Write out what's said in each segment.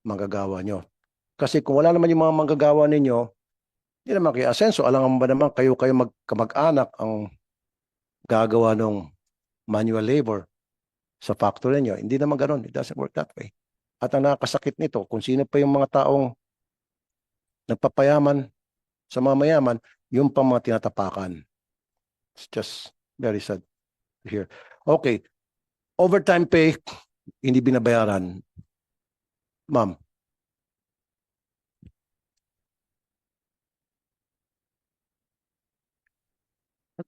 manggagawa nyo. Kasi kung wala naman yung mga manggagawa ninyo, hindi naman kayo asenso. Alam ba naman kayo magkamag-anak ang gagawa ng manual labor sa factory niyo? Hindi naman ganun. It doesn't work that way. At ang nakakasakit nito, kung sino pa yung mga taong nagpapayaman sa mga mayaman, yung pa mga tinatapakan. It's just very sad to hear. Okay. Overtime pay, hindi binabayaran. Ma'am.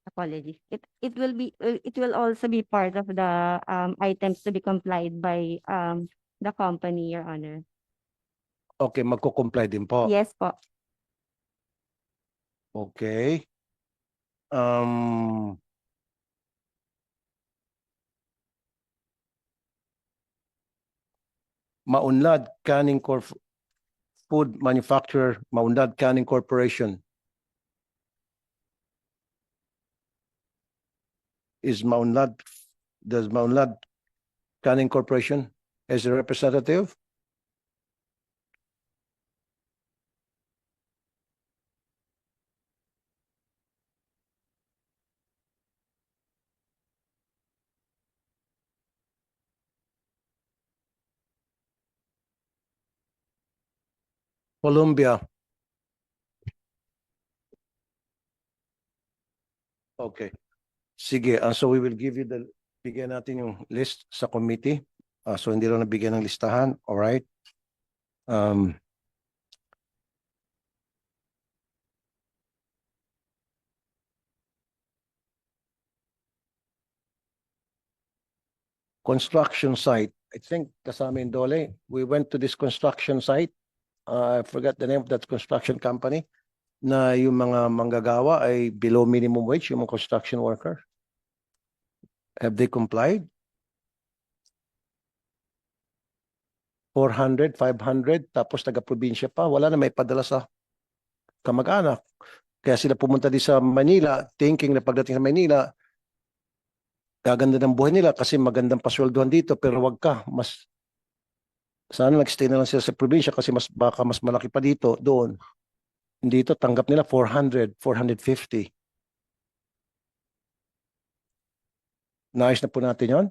Apologies. It will also be part of the items to be complied by the company, Your Honor. Okay, magko-comply din po. Yes po. Okay. Maunlad Canning Food Manufacturer, Maunlad Canning Corporation. Does Maunlad Canning Corporation as a representative? Colombia. Okay. Sige, so we will give you bigyan natin yung list sa committee. So hindi lang nabigyan ng listahan. All right. Construction site. I think kasama yung Dole. We went to this construction site. I forgot the name of that construction company. Na yung mga manggagawa ay below minimum wage, yung mga construction worker. Have they complied? 400, 500, tapos taga-probinsya pa. Wala na may padala sa kamag-anak. Kaya sila pumunta din sa Manila, thinking na pagdating sa Manila, gaganda ng buhay nila kasi magandang pasweldohan dito, pero wag ka. Sana nag-stay na lang sila sa probinsya kasi baka mas malaki pa dito, doon. Dito, tanggap nila 400, 450. Naayos na po natin yon.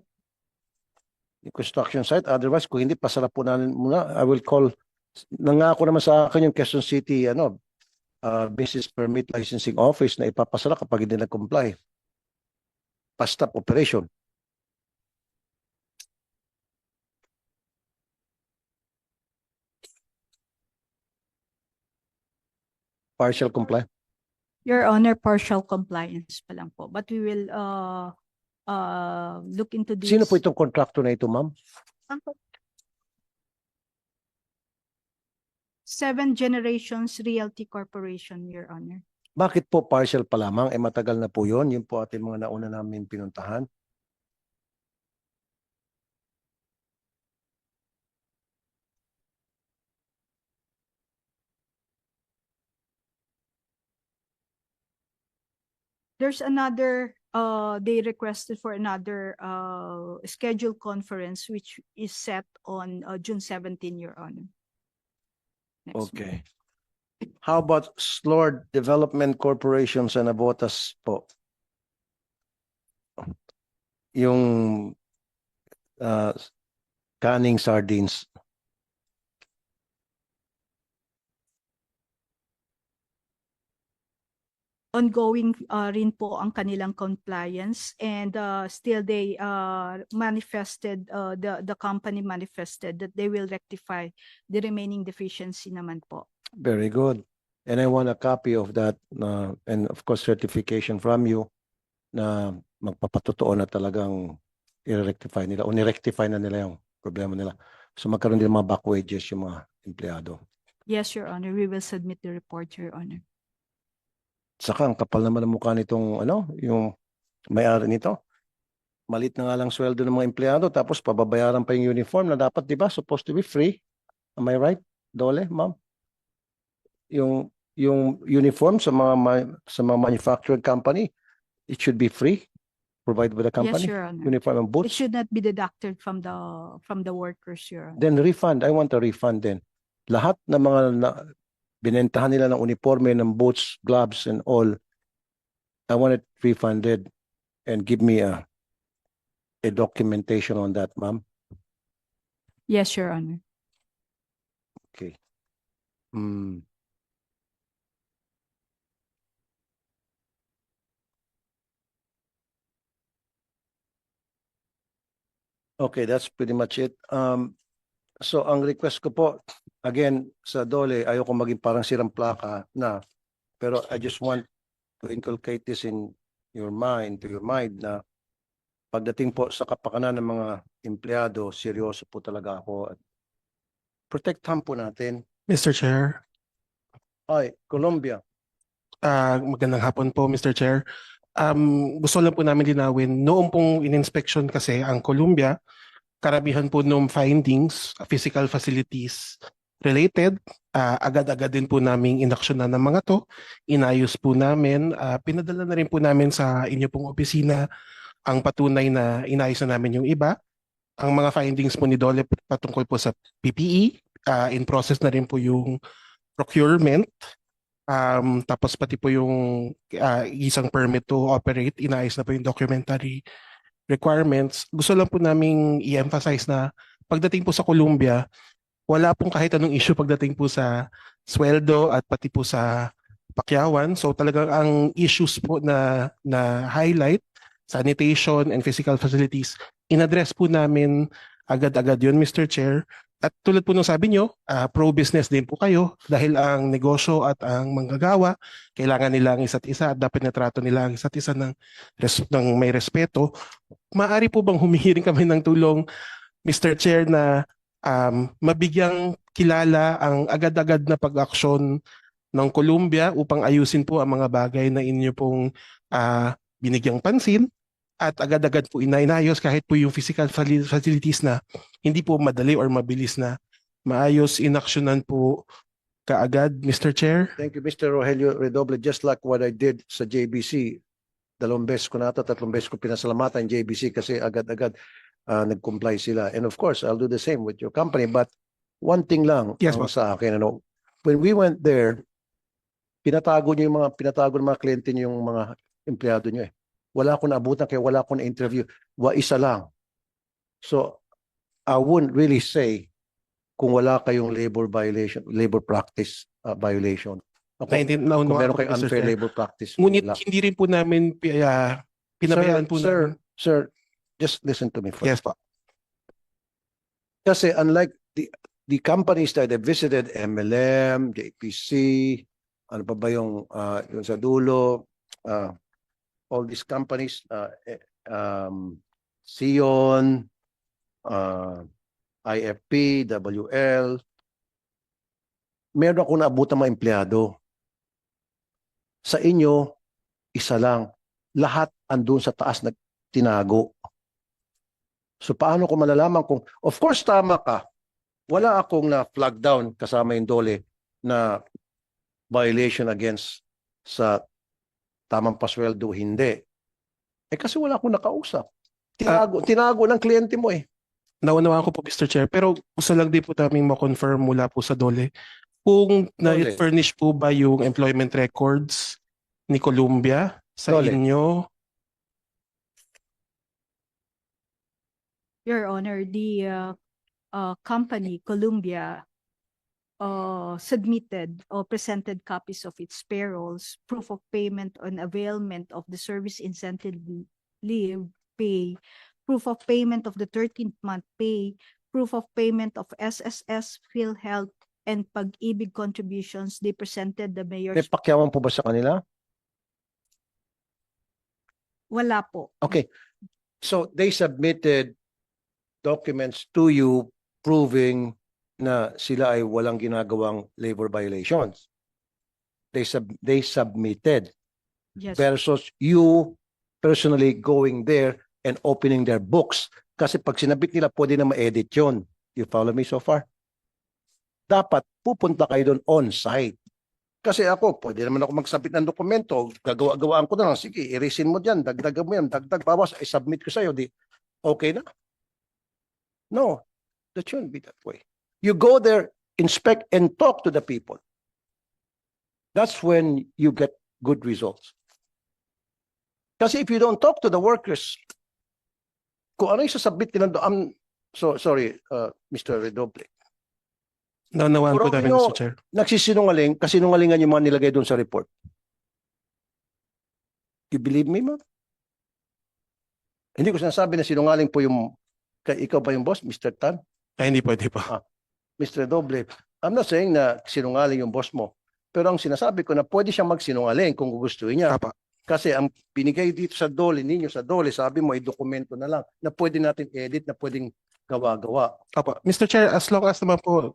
Yung construction site. Otherwise, kung hindi, pasarap po natin muna. I will call. Nangako naman sa akin yung Quezon City Business Permit Licensing Office na ipapasara kapag hindi na-comply. Pa-stop operation. Partial comply. Your Honor, partial compliance pa lang po. But we will look into this. Sino po itong contractor na ito, ma'am? 7 Generations Realty Corporation, Your Honor. Bakit po partial pa lamang? Matagal na po yun. Yun po ating mga nauna namin pinuntahan. There's another, they requested for another scheduled conference which is set on June 17, Your Honor. Next Okay. How about Slord Development Corporation sa Navotas po? Yung canning sardines. Ongoing rin po ang kanilang compliance, and still they manifested, the company manifested that they will rectify the remaining deficiency naman po. Very good. And I want a copy of that and of course certification from you na magpapatotoo na talagang i-rectify nila o ni-rectify na nila yung problema nila. So magkaroon din mga back wages yung mga empleyado. Yes, Your Honor. We will submit the report, Your Honor. Saka ang kapal naman ng mukha nitong yung may-ari nito. Malit na nga lang sweldo ng mga empleyado tapos pababayaran pa yung uniform na dapat, di ba, supposed to be free. Am I right, Dole, ma'am? Yung uniform sa mga manufactured company, it should be free. provided by the Yes, company? Your Honor. Uniform and It boots? should not be deducted from the workers, Your Honor. Then refund. I want a refund then. Lahat ng mga binentahan nila ng uniforme, ng boots, gloves, and all, I want it refunded and give me a documentation on that, ma'am. Yes, Your Honor. Okay. Hmm. Okay, that's pretty much it. So ang request ko po, again, sa Dole, ayoko maging parang sirang plaka na, pero I just want to inculcate this in your mind, to your mind na pagdating po sa kapakanan ng mga empleyado, seryoso po talaga ako. At protektahan po natin. Mr. Chair, Ay, Colombia. magandang hapon po, Mr. Chair. Gusto lang po namin linawin, noong pong in-inspection kasi ang Columbia, karamihan po ng findings, physical facilities related, agad-agad din po namin inaksyonan ng mga to, inayos po namin, pinadala na rin po namin sa inyo pong opisina ang patunay na inayos na namin yung iba. Ang mga findings po ni Dole patungkol po sa PPE, in process na rin po yung procurement, tapos pati po yung isang permit to operate, inayos na po yung documentary requirements. Gusto lang po naming i-emphasize na pagdating po sa Columbia, wala pong kahit anong issue pagdating po sa sweldo at pati po sa pakyawan. So talagang ang issues po na highlight, sanitation and physical facilities, in-address po namin agad-agad yun, Mr. Chair. At tulad po nung sabi nyo, pro-business din po kayo dahil ang negosyo at ang manggagawa, kailangan nila ang isa't isa at dapat natrato nila ang isa't isa ng may respeto. Maaari po bang humihiring kami ng tulong, Mr. Chair, na mabigyang kilala ang agad-agad na pag-aksyon ng Columbia upang ayusin po ang mga bagay na inyo pong binigyang pansin at agad-agad po inayos kahit po yung physical facilities na hindi po madali or mabilis na maayos inaksyonan po kaagad, Mr. Chair. Thank you, Mr. Rogelio Redoble. Just like what I did sa JBC, 2 beses ko nata, 3 beses ko pinasalamatan JBC kasi agad-agad nag-comply sila. And of course, I'll do the same with your company. But one thing lang Yes, ang boss. sa akin, when we went there, pinatago ng mga kliyente niyo yung mga empleyado niyo eh. Wala akong naabutan kaya wala akong na-interview. Isa lang. So, I wouldn't really say kung wala kayong labor practice violation. Okay. Kung Naunawaan meron ko, kayong Mr. unfair Chair. labor practice. Ngunit wala. hindi rin po namin pinabayaan po namin. Sir, just listen to me first. Yes po. Kasi unlike the companies that I visited, MLM, JPC, ano pa ba yung sa dulo, all these companies, Sion, IFP, WL, meron ako naabutang mga empleyado. Sa inyo, isa lang. Lahat andun sa taas na tinago. So paano ko malalaman kung, of course tama ka, wala akong na-flag down kasama yung Dole na violation against sa tamang pasweldo, hindi. Kasi wala akong nakausap. Tinago ng kliyente mo eh. Naunawaan ko po, Mr. Chair, pero gusto lang din po namin ma-confirm mula po sa Dole kung Dole. na-furnish po ba yung employment records ni Columbia sa Dole. inyo. Your Honor, the company, Columbia, submitted or presented copies of its payrolls, proof of payment on availment of the service incentive leave pay, proof of payment of the 13th month pay, proof of payment of SSS, PhilHealth, and Pag-ibig contributions. They presented the May mayor's. pakyawan po ba sa kanila? Wala po. Okay. So they submitted documents to you proving na sila ay walang ginagawang labor violations. They submitted Yes. versus you personally going there and opening their books. Kasi pag sinabit nila, pwede na ma-edit yun. You follow me so far? Dapat pupunta kayo doon on-site. Kasi ako, pwede naman ako magsabit ng dokumento, gagawa-gawaan ko na lang, sige, irisin mo dyan, dagdagan mo yan, dagdag, bawas, i-submit ko sa'yo, di, okay na? No, that shouldn't be that way. You go there, inspect, and talk to the people. That's when you get good results. Kasi if you don't talk to the workers, kung ano yung sasabit nila doon, sorry, Mr. Redoble. Naunawaan po Pero namin, you know, Mr. Chair. Nagsisinungaling, kasinungalingan yung mga nilagay doon sa report. You believe me, ma'am? Hindi ko sinasabi na sinungaling po yung, ikaw ba yung boss, Mr. Tan? Ay, hindi po, hindi po. Mr. Doble, I'm not saying na sinungaling yung boss mo. Pero ang sinasabi ko na pwede siyang magsinungaling kung gugustuhin niya. Apa. Kasi ang binigay dito sa DOLE, ninyo sa DOLE, sabi mo, ay dokumento na lang na pwede natin edit, na pwedeng gawa-gawa. Opo. Mr. Chair, as long as naman po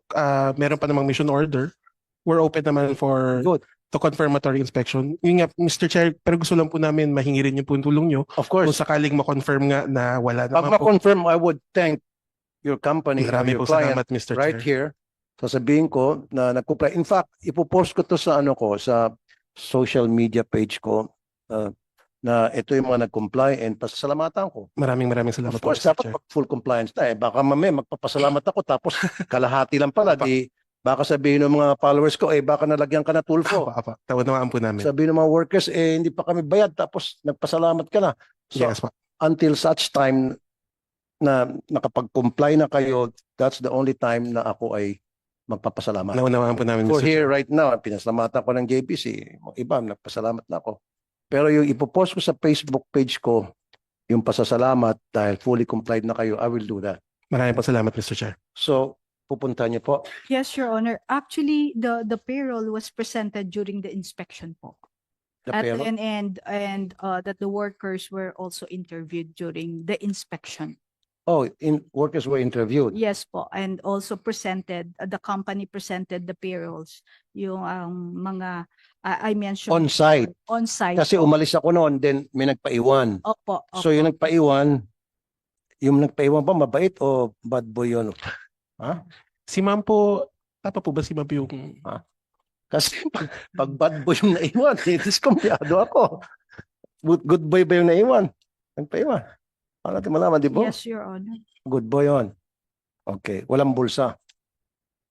meron pa namang mission order, we're open naman for Good. to confirmatory inspection. Yun nga, Mr. Chair, pero gusto lang po namin mahingi rin yung tulong nyo Of kung course, sakaling ma-confirm nga na wala pag naman po. ma-confirm, I would thank your company, or Marami your po client, salamat, Mr. right Chair. here. Sasabihin ko na nagkumply. In fact, ipopost ko to sa sa social media page ko na ito yung mga nag-comply and pasasalamatan ko. Maraming salamat Of po, course, Mr. dapat Chair. full compliance na eh. Baka mamaya magpapasalamat ako tapos kalahati lang pala. Di, baka sabihin ng mga followers ko, baka nalagyan ka na tulfo. Apa. Tawad-nawaan po namin. Sabihin ng mga workers, hindi pa kami bayad tapos nagpasalamat ka na. So, Yes, pa. until such time na nakapag-comply na kayo, that's the only time na ako ay magpapasalamat. Naunawaan po namin, For Mr. here Chair. right now, pinasalamatan ko ng JPC. Mga iba, nagpasalamat na ako. Pero yung ipopost ko sa Facebook page ko, yung pasasalamat dahil fully complied na kayo, I will do that. Maraming po salamat, Mr. Chair. So, pupunta niyo po. Yes, Your Honor. Actually, the payroll was presented during the inspection po. The payroll. And that the workers were also interviewed during the inspection. Oh, workers were interviewed. Yes po, and also presented, the company presented the payrolls, yung mga, I mentioned. On-site. On-site. Kasi po. umalis ako noon, then may nagpaiwan. Opo, So yung nagpaiwan ba mabait o bad boy yun? Ha? Si ma'am po, tapa po ba si ma'am po yung... Kasi pag bad boy yung naiwan, diskumpiyado ako. Good boy ba yung naiwan? Nagpaiwan. Paano natin malaman, di ba? Yes, Your Honor. Good boy yun. Okay. Walang bulsa.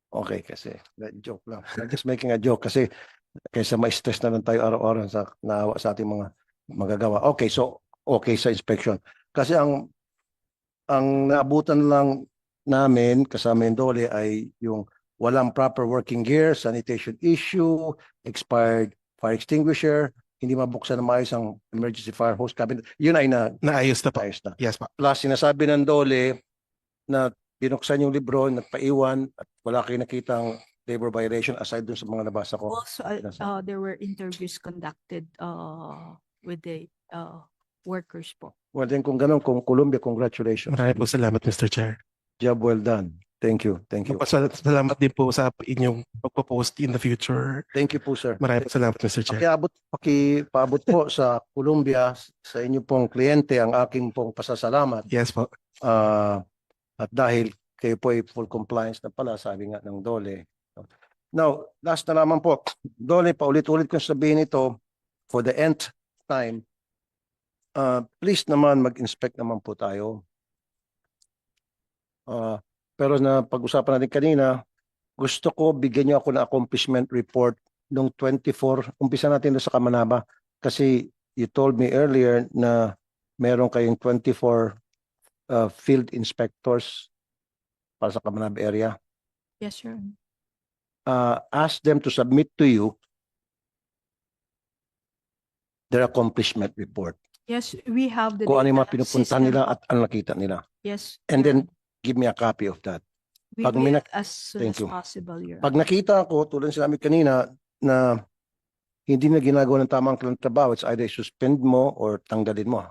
Okay, kasi joke lang. I'm just making a joke kasi kaysa ma-stress na lang tayo araw-araw sa naawa sa ating mga magagawa. Okay, so okay sa inspection. Kasi ang naabutan lang namin kasama yung DOLE ay yung walang proper working gear, sanitation issue, expired fire extinguisher, hindi mabuksan na maayos ang emergency fire hose cabinet. Yun ay Naayos na po. naayos na. Yes, pa. Plus, sinasabi ng DOLE na binuksan yung libro, nagpaiwan at wala kayo nakitang labor violation aside dun sa mga nabasa ko. Also, Nasa- there were interviews conducted with the workers po. Well, then kung ganun, kung Colombia, congratulations. Maraming po salamat, Mr. Chair. Job well done. Thank you. Thank you. Salamat din po sa inyong pagpo-post in the future. Thank you po, sir. Maraming po salamat, Mr. Chair. Pakipaabot po sa Colombia, sa inyo pong kliyente, ang aking pong pasasalamat. Yes po. At dahil kayo po ay full compliance na pala, sabi nga ng DOLE. Now, last na naman po, DOLE, paulit-ulit kong sabihin ito, for the nth time, please naman mag-inspect naman po tayo. Pero na pag-usapan natin kanina, gusto ko bigyan niyo ako ng accomplishment report nung 24, umpisa natin doon sa Kamanaba. Kasi you told me earlier na meron kayong 24 field inspectors para sa Kamanaba area. Yes, sir. Ask them to submit to you their accomplishment report. Yes, we have the. Kung ano yung mga data pinupuntahan system. nila at ano nakita nila. Yes. And Your then give me a copy of that. We pag will minak- as soon Thank as you. possible, Your Pag nakita ko, tulad ng sinabi kanina, na hindi na ginagawa ng tamang trabaho, it's either suspend mo or tanggalin mo.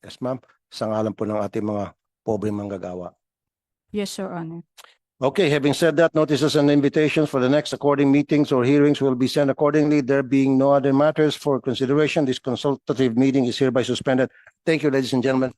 Yes, ma'am. Sa ngalan po ng ating mga pobreng manggagawa. Yes, Your Honor. Okay, having said that, notices and invitations for the next according meetings or hearings will be sent accordingly. There being no other matters for consideration, this consultative meeting is hereby suspended. Thank you, ladies and gentlemen.